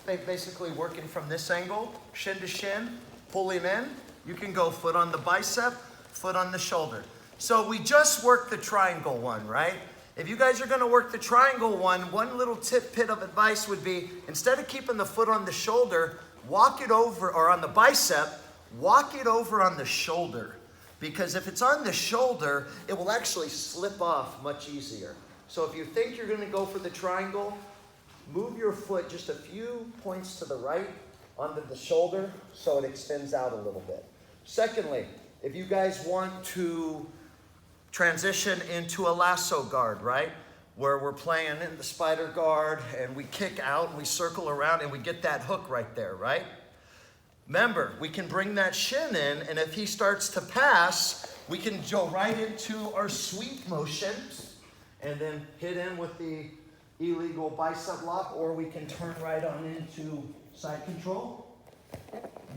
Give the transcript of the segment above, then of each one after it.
basically working from this angle, shin to shin, pulling in. You can go foot on the bicep, foot on the shoulder. So we just worked the triangle one, right? If you guys are gonna work the triangle one little bit of advice would be, instead of keeping the foot on the shoulder, walk it over, or on the bicep, walk it over on the shoulder. Because if it's on the shoulder, it will actually slip off much easier. So if you think you're gonna go for the triangle, move your foot just a few points to the right under the shoulder so it extends out a little bit. Secondly, if you guys want to transition into a lasso guard, right? Where we're playing in the spider guard and we kick out and we circle around and we get that hook right there, right? Remember, we can bring that shin in, and if he starts to pass, we can go right into our sweep motion and then hit in with the illegal bicep lock, or we can turn right on into side control.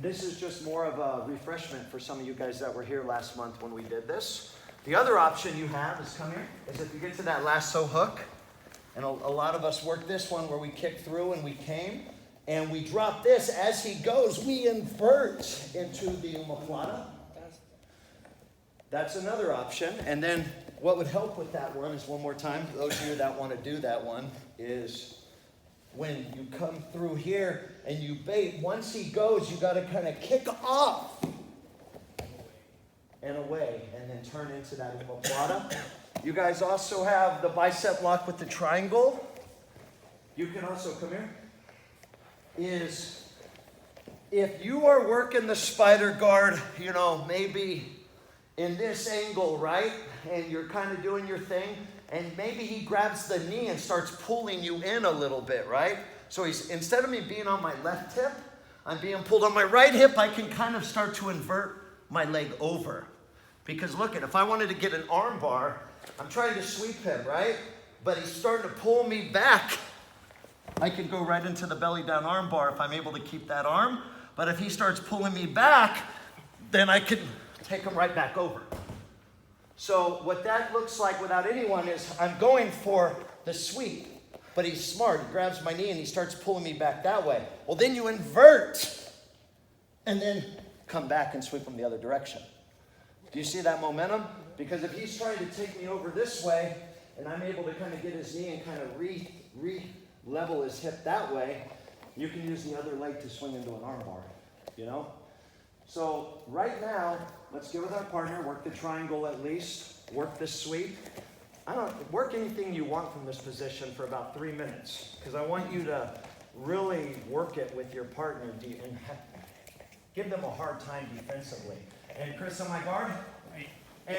This is just more of a refreshment for some of you guys that were here last month when we did this. The other option you have is, come here, is if you get to that lasso hook, and a lot of us work this one where we kick through and we came, and we drop this. As he goes, we invert into the omoplata. That's another option. And then what would help with that one is, one more time, for those of you that want to do that one, is when you come through here and you bait, once he goes, you got to kind of kick off and away, and then turn into that omoplata. You guys also have the bicep lock with the triangle. You can also, come here, is if you are working the spider guard, you know, maybe in this angle, right? And you're kind of doing your thing, and maybe he grabs the knee and starts pulling you in a little bit, right? So he's, instead of me being on my left hip, I'm being pulled on my right hip. I can kind of start to invert my leg over. Because look, if I wanted to get an arm bar, I'm trying to sweep him, right? But he's starting to pull me back. I can go right into the belly down arm bar if I'm able to keep that arm. But if he starts pulling me back, then I can take him right back over. So what that looks like without anyone is, I'm going for the sweep, but he's smart. He grabs my knee and he starts pulling me back that way. Well, then you invert and then come back and sweep him the other direction. Do you see that momentum? Because if he's trying to take me over this way and I'm able to kind of get his knee and kind of level his hip that way, you can use the other leg to swing into an arm bar, you know? So right now, let's get with our partner, work the triangle at least, work the sweep. Work anything you want from this position for about 3 minutes, because I want you to really work it with your partner and give them a hard time defensively. And Chris on my guard. And